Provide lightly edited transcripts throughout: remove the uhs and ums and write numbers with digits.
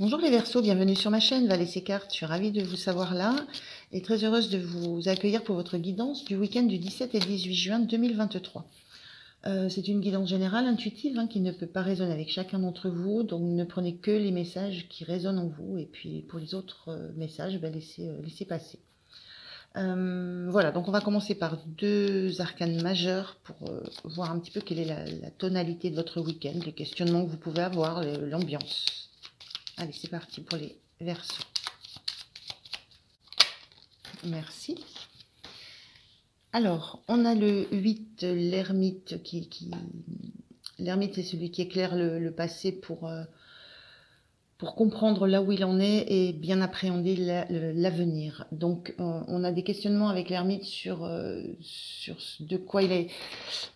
Bonjour les Verseaux, bienvenue sur ma chaîne Valais ses cartes. Je suis ravie de vous savoir là et très heureuse de vous accueillir pour votre guidance du week-end du 17 et 18 juin 2023. C'est une guidance générale, intuitive, qui ne peut pas résonner avec chacun d'entre vous, donc ne prenez que les messages qui résonnent en vous et puis pour les autres messages, laissez passer. Voilà, donc on va commencer par deux arcanes majeures pour voir un petit peu quelle est la tonalité de votre week-end, les questionnements que vous pouvez avoir, l'ambiance. Allez, c'est parti pour les Verseaux. Merci. Alors, on a le 8, l'ermite. L'ermite, c'est celui qui éclaire le passé pour comprendre là où il en est et bien appréhender l'avenir. Donc, on a des questionnements avec l'ermite sur de quoi il est,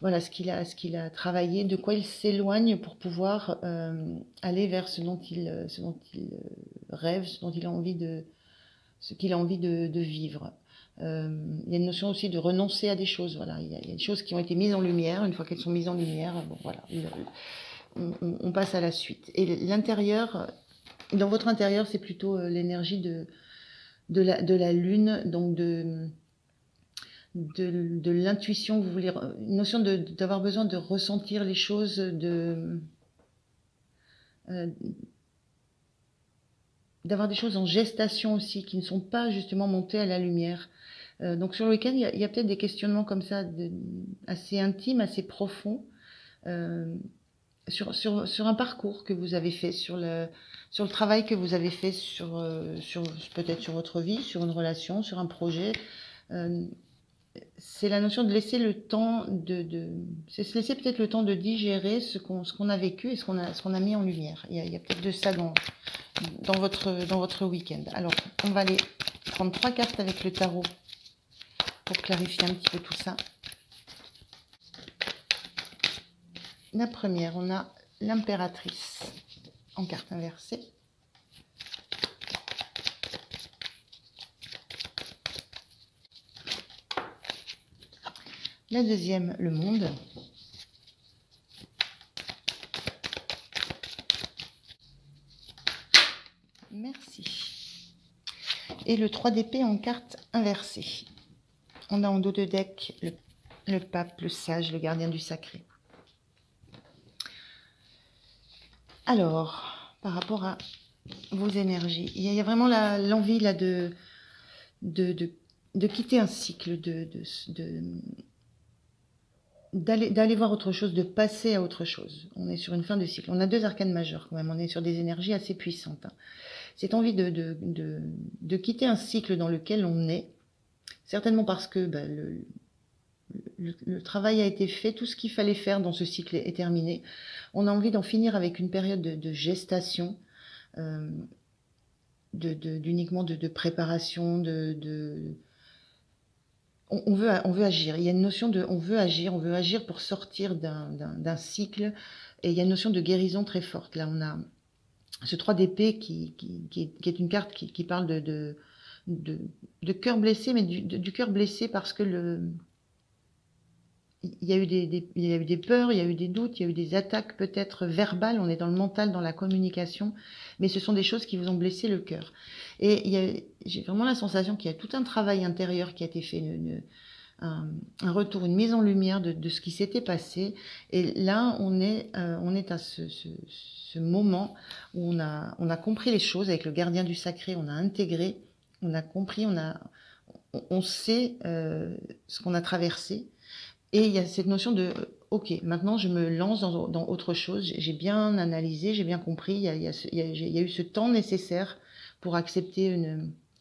voilà, ce qu'il a travaillé, de quoi il s'éloigne pour pouvoir aller vers ce dont il rêve, ce qu'il a envie de vivre. Il y a une notion aussi de renoncer à des choses. Voilà, il y a des choses qui ont été mises en lumière. Une fois qu'elles sont mises en lumière, bon, voilà, on passe à la suite. Et l'intérieur, dans votre intérieur, c'est plutôt l'énergie de la lune, donc de l'intuition. Vous voulez une notion d'avoir besoin de ressentir les choses, d'avoir des choses en gestation aussi qui ne sont pas justement montées à la lumière. Donc sur le week-end, il y a peut-être des questionnements comme ça, assez intimes, assez profonds, sur un parcours que vous avez fait, sur le travail que vous avez fait, peut-être sur votre vie, sur une relation, sur un projet. C'est la notion de laisser le temps c'est se laisser peut-être le temps de digérer ce qu'on a vécu et ce qu'on a mis en lumière. Il y a peut-être de ça dans votre week-end. Alors, on va aller prendre 3 cartes avec le tarot pour clarifier un petit peu tout ça. La première, on a l'impératrice en carte inversée. La deuxième, le monde. Merci. Et le 3 d'épée en carte inversée. On a en dos de deck le pape, le sage, le gardien du sacré. Alors, par rapport à vos énergies, il y a vraiment l'envie là de quitter un cycle, d'aller voir autre chose, de passer à autre chose. On est sur une fin de cycle. On a deux arcanes majeures quand même, on est sur des énergies assez puissantes. Cette envie de quitter un cycle dans lequel on est, certainement parce que le travail a été fait, tout ce qu'il fallait faire dans ce cycle est terminé. On a envie d'en finir avec une période de gestation, uniquement de préparation, on veut agir. Il y a une notion on veut agir pour sortir d'un cycle, et il y a une notion de guérison très forte. Là, on a ce 3 d'épée qui est une carte qui parle de cœur blessé, mais du cœur blessé parce que il y a eu des peurs, il y a eu des doutes, il y a eu des attaques peut-être verbales, on est dans le mental, dans la communication, mais ce sont des choses qui vous ont blessé le cœur. Et j'ai vraiment la sensation qu'il y a tout un travail intérieur qui a été fait, un retour, une mise en lumière de ce qui s'était passé. Et là, on est à ce moment où on a compris les choses avec le gardien du sacré, on a intégré, on a compris, on sait ce qu'on a traversé. Et il y a cette notion de ok, maintenant je me lance dans autre chose. J'ai bien analysé, j'ai bien compris. Il y a eu ce temps nécessaire pour accepter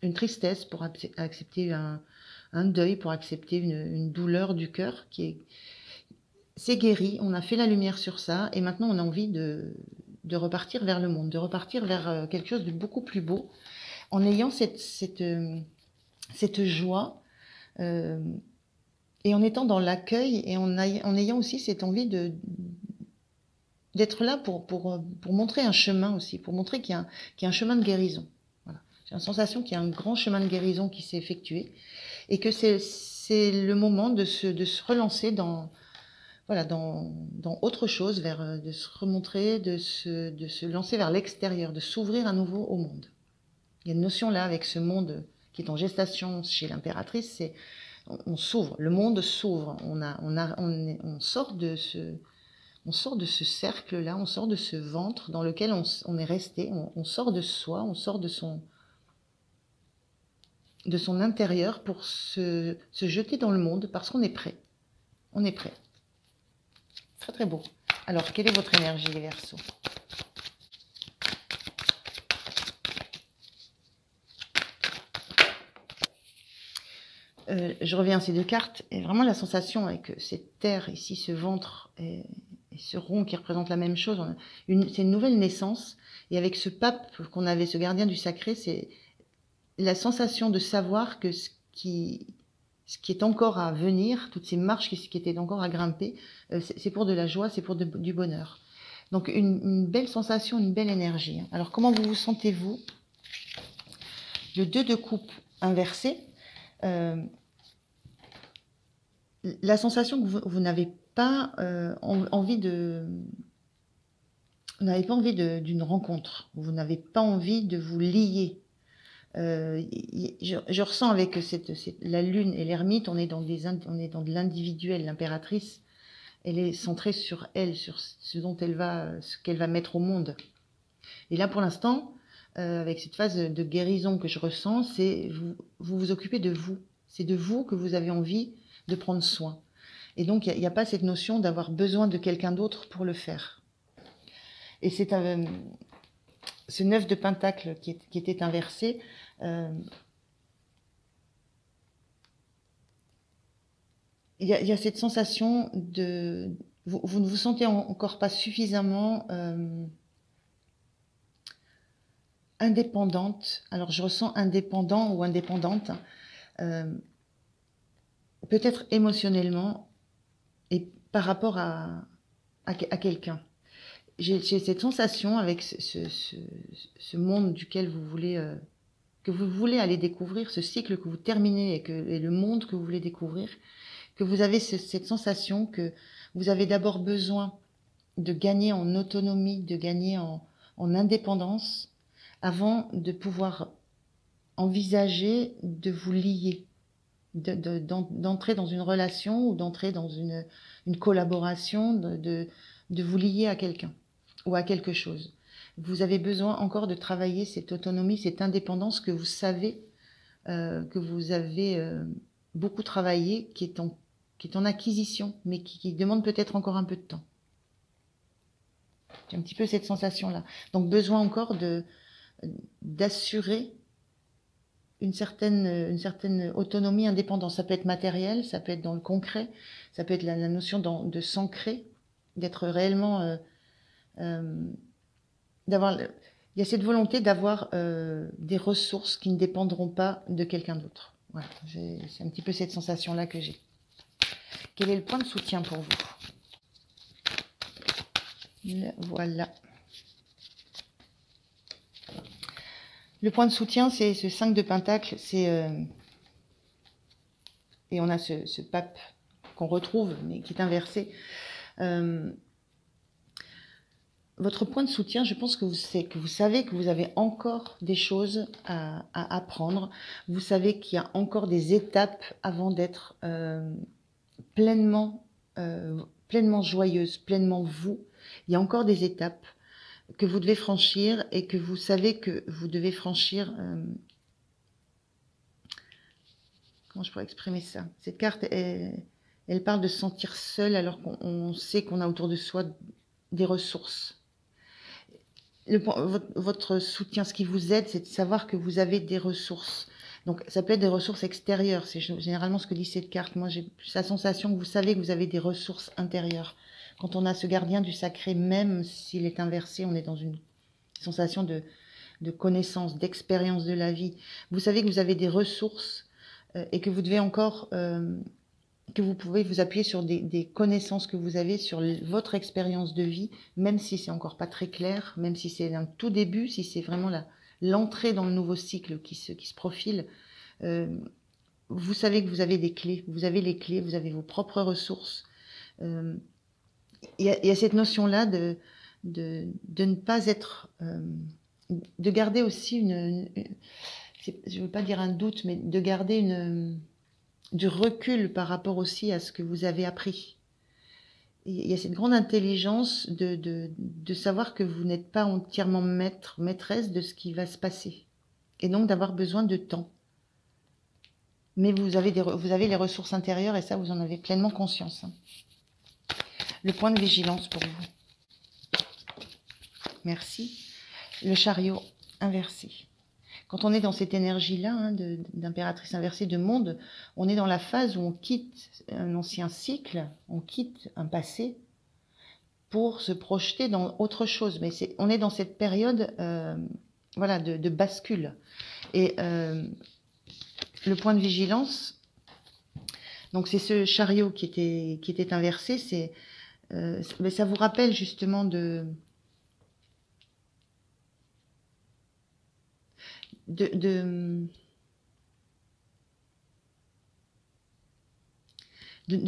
une tristesse, pour accepter un deuil, pour accepter une douleur du cœur c'est guéri. On a fait la lumière sur ça et maintenant on a envie de repartir vers le monde, de repartir vers quelque chose de beaucoup plus beau, en ayant cette joie. Et en étant dans l'accueil et en ayant aussi cette envie d'être là pour montrer un chemin aussi, pour montrer qu'il y a un chemin de guérison. Voilà. J'ai la sensation qu'il y a un grand chemin de guérison qui s'est effectué et que c'est le moment de se relancer voilà, dans autre chose, de se remontrer, de se lancer vers l'extérieur, de s'ouvrir à nouveau au monde. Il y a une notion là avec ce monde qui est en gestation chez l'impératrice, c'est on s'ouvre, le monde s'ouvre, on sort de ce cercle-là, on sort de ce ventre dans lequel on est resté, on sort de soi, on sort de son intérieur pour se jeter dans le monde parce qu'on est prêt. On est prêt. Très très beau. Alors, quelle est votre énergie, les Verseaux? Je reviens à ces deux cartes, et vraiment la sensation avec cette terre ici, ce ventre et ce rond qui représente la même chose, c'est une nouvelle naissance, et avec ce pape qu'on avait, ce gardien du sacré, c'est la sensation de savoir que ce qui est encore à venir, toutes ces marches qui étaient encore à grimper, c'est pour de la joie, c'est pour du bonheur. Donc une belle sensation, une belle énergie. Alors comment vous sentez-vous? Le 2 de coupe inversé, la sensation que vous n'avez pas envie d'une rencontre, vous n'avez pas envie de vous lier. Je ressens avec la lune et l'ermite, on est dans de l'individuel. L'impératrice, elle est centrée sur elle, sur ce qu'elle va mettre au monde. Et là, pour l'instant, avec cette phase de guérison que je ressens, c'est vous occupez de vous. C'est de vous que vous avez envie de prendre soin. Et donc, il n'y a pas cette notion d'avoir besoin de quelqu'un d'autre pour le faire. Et c'est ce 9 de Pentacle qui était inversé. Il y a cette sensation de... Vous ne vous sentez encore pas suffisamment indépendante. Alors, je ressens indépendant ou indépendante, peut-être émotionnellement, et par rapport à quelqu'un. J'ai cette sensation avec ce monde duquel que vous voulez aller découvrir, ce cycle que vous terminez et le monde que vous voulez découvrir, que vous avez cette sensation que vous avez d'abord besoin de gagner en autonomie, de gagner en indépendance, avant de pouvoir envisager de vous lier, d'entrer dans une relation ou d'entrer dans une collaboration, de vous lier à quelqu'un ou à quelque chose. Vous avez besoin encore de travailler cette autonomie, cette indépendance que vous savez, que vous avez beaucoup travaillé, qui est en acquisition, mais qui demande peut-être encore un peu de temps. J'ai un petit peu cette sensation-là. Donc besoin encore d'assurer une certaine autonomie, indépendance. Ça peut être matériel, ça peut être dans le concret, ça peut être la notion de s'ancrer, d'être réellement... il y a cette volonté d'avoir des ressources qui ne dépendront pas de quelqu'un d'autre. Voilà, c'est un petit peu cette sensation-là que j'ai. Quel est le point de soutien pour vous? Voilà. Le point de soutien, c'est ce 5 de Pentacle, et on a ce pape qu'on retrouve, mais qui est inversé. Votre point de soutien, je pense que vous savez que vous avez encore des choses à apprendre. Vous savez qu'il y a encore des étapes avant d'être pleinement joyeuse, pleinement vous. Il y a encore des étapes que vous devez franchir et que vous savez que vous devez franchir. Comment je pourrais exprimer ça? Cette carte, elle parle de se sentir seul alors qu'on sait qu'on a autour de soi des ressources. Votre soutien, ce qui vous aide, c'est de savoir que vous avez des ressources. Donc, ça peut être des ressources extérieures. C'est généralement ce que dit cette carte. Moi, j'ai plus la sensation que vous savez que vous avez des ressources intérieures. Quand on a ce gardien du sacré, même s'il est inversé, on est dans une sensation de connaissance, d'expérience de la vie. Vous savez que vous avez des ressources et que vous devez encore... que vous pouvez vous appuyer sur des connaissances que vous avez, sur votre expérience de vie, même si c'est encore pas très clair, même si c'est un tout début, si c'est vraiment l'entrée dans le nouveau cycle qui se profile. Vous savez que vous avez des clés, vous avez les clés, vous avez vos propres ressources. il y a cette notion-là de ne pas être, de garder aussi je ne veux pas dire un doute, mais de garder du recul par rapport aussi à ce que vous avez appris. Il y a cette grande intelligence de savoir que vous n'êtes pas entièrement maîtresse de ce qui va se passer. Et donc d'avoir besoin de temps. Mais vous avez les ressources intérieures et ça, vous en avez pleinement conscience. Le point de vigilance pour vous. Merci. Le chariot inversé. Quand on est dans cette énergie-là, hein, d'impératrice inversée de monde, on est dans la phase où on quitte un ancien cycle, on quitte un passé pour se projeter dans autre chose. Mais on est dans cette période voilà, de bascule. Et le point de vigilance, donc c'est ce chariot qui était inversé, mais ça vous rappelle justement de ne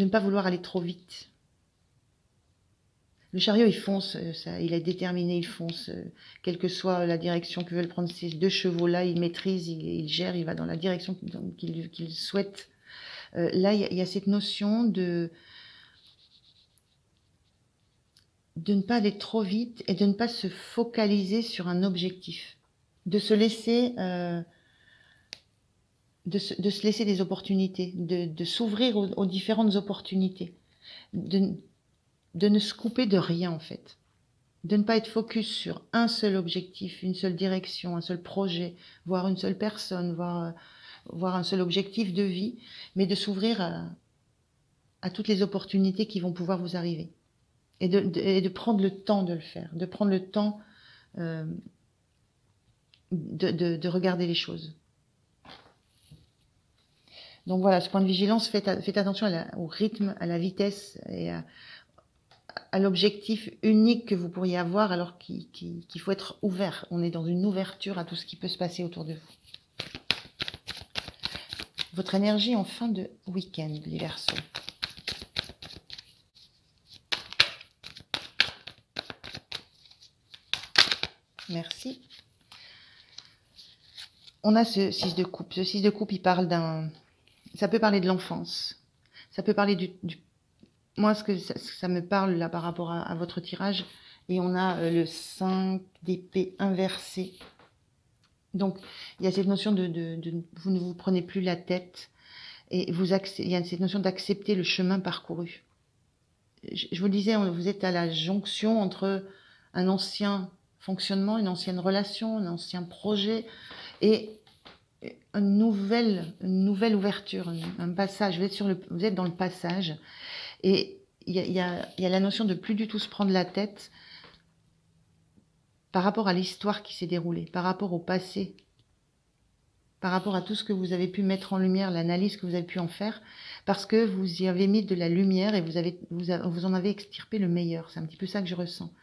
pas vouloir aller trop vite. Le chariot, il fonce, il est déterminé, il fonce, quelle que soit la direction que veulent prendre ces deux chevaux-là, il maîtrise, il gère, il va dans la direction qu'il souhaite. Là, il y a cette notion de ne pas aller trop vite et de ne pas se focaliser sur un objectif, de se laisser de se laisser des opportunités, de s'ouvrir aux différentes opportunités, de ne se couper de rien en fait, de ne pas être focus sur un seul objectif, une seule direction, un seul projet, voire une seule personne, voire un seul objectif de vie, mais de s'ouvrir à toutes les opportunités qui vont pouvoir vous arriver. Et de prendre le temps de le faire, de prendre le temps de regarder les choses. Donc voilà, ce point de vigilance, faites attention au rythme, à la vitesse et à l'objectif unique que vous pourriez avoir, alors qu'il faut être ouvert. On est dans une ouverture à tout ce qui peut se passer autour de vous. Votre énergie en fin de week-end, les Verseaux. Merci. On a ce 6 de coupe. Ce 6 de coupe, il parle ça peut parler de l'enfance. Ça peut parler moi, ce que ça me parle là par rapport à votre tirage. Et on a le 5 d'épée inversé. Donc, il y a cette notion vous ne vous prenez plus la tête. Et il y a cette notion d'accepter le chemin parcouru. Je vous le disais, vous êtes à la jonction entre un ancien fonctionnement, une ancienne relation, un ancien projet et une nouvelle ouverture, un passage. Vous êtes dans le passage et il y a la notion de plus du tout se prendre la tête par rapport à l'histoire qui s'est déroulée, par rapport au passé, par rapport à tout ce que vous avez pu mettre en lumière, l'analyse que vous avez pu en faire, parce que vous y avez mis de la lumière et vous en avez extirpé le meilleur. C'est un petit peu ça que je ressens.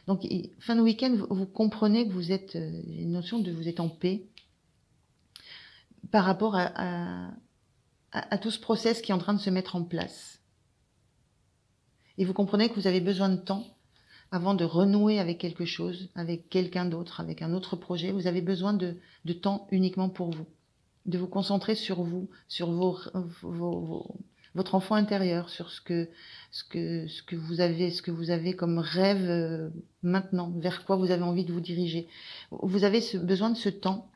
Donc, fin de week-end, vous comprenez que vous êtes, une notion de vous êtes en paix par rapport à tout ce process qui est en train de se mettre en place. Et vous comprenez que vous avez besoin de temps avant de renouer avec quelque chose, avec quelqu'un d'autre, avec un autre projet. Vous avez besoin de temps uniquement pour vous, de vous concentrer sur vous, sur votre enfant intérieur, sur ce que vous avez comme rêve maintenant, vers quoi vous avez envie de vous diriger. Vous avez besoin de ce temps,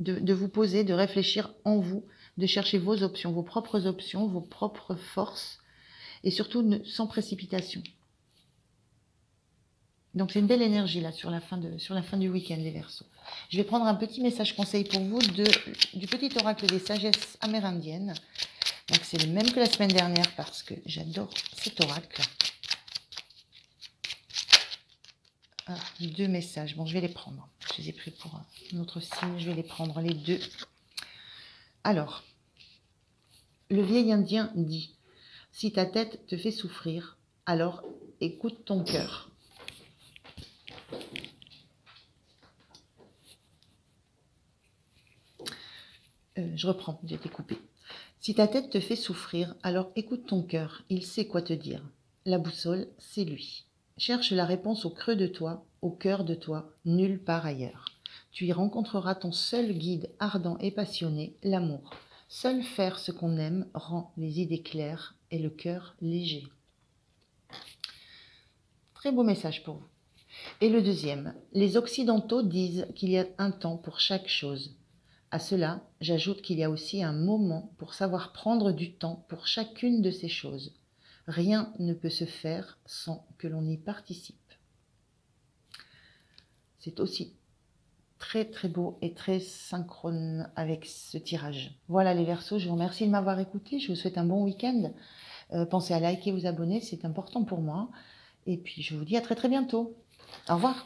de vous poser, de réfléchir en vous, de chercher vos options, vos propres forces, et surtout sans précipitation. Donc c'est une belle énergie là sur la fin du week-end, les Verseaux. Je vais prendre un petit message conseil pour vous du petit oracle des sagesses amérindiennes. Donc c'est le même que la semaine dernière parce que j'adore cet oracle. Ah, 2 messages. Bon, je vais les prendre. Je les ai pris pour un autre signe. Je vais les prendre les 2. Alors, le vieil Indien dit: si ta tête te fait souffrir, alors écoute ton cœur. Je reprends, j'ai été coupée. Si ta tête te fait souffrir, alors écoute ton cœur, il sait quoi te dire. la boussole, c'est lui. Cherche la réponse au creux de toi, au cœur de toi, nulle part ailleurs. Tu y rencontreras ton seul guide ardent et passionné, l'amour. Seul faire ce qu'on aime rend les idées claires et le cœur léger. Très beau message pour vous. Et le deuxième, les Occidentaux disent qu'il y a un temps pour chaque chose. À cela, j'ajoute qu'il y a aussi un moment pour savoir prendre du temps pour chacune de ces choses. Rien ne peut se faire sans que l'on y participe. C'est aussi très très beau et très synchrone avec ce tirage. Voilà les Verseaux, je vous remercie de m'avoir écouté, je vous souhaite un bon week-end. Pensez à liker, vous abonner, c'est important pour moi. Et puis je vous dis à très très bientôt. Au revoir.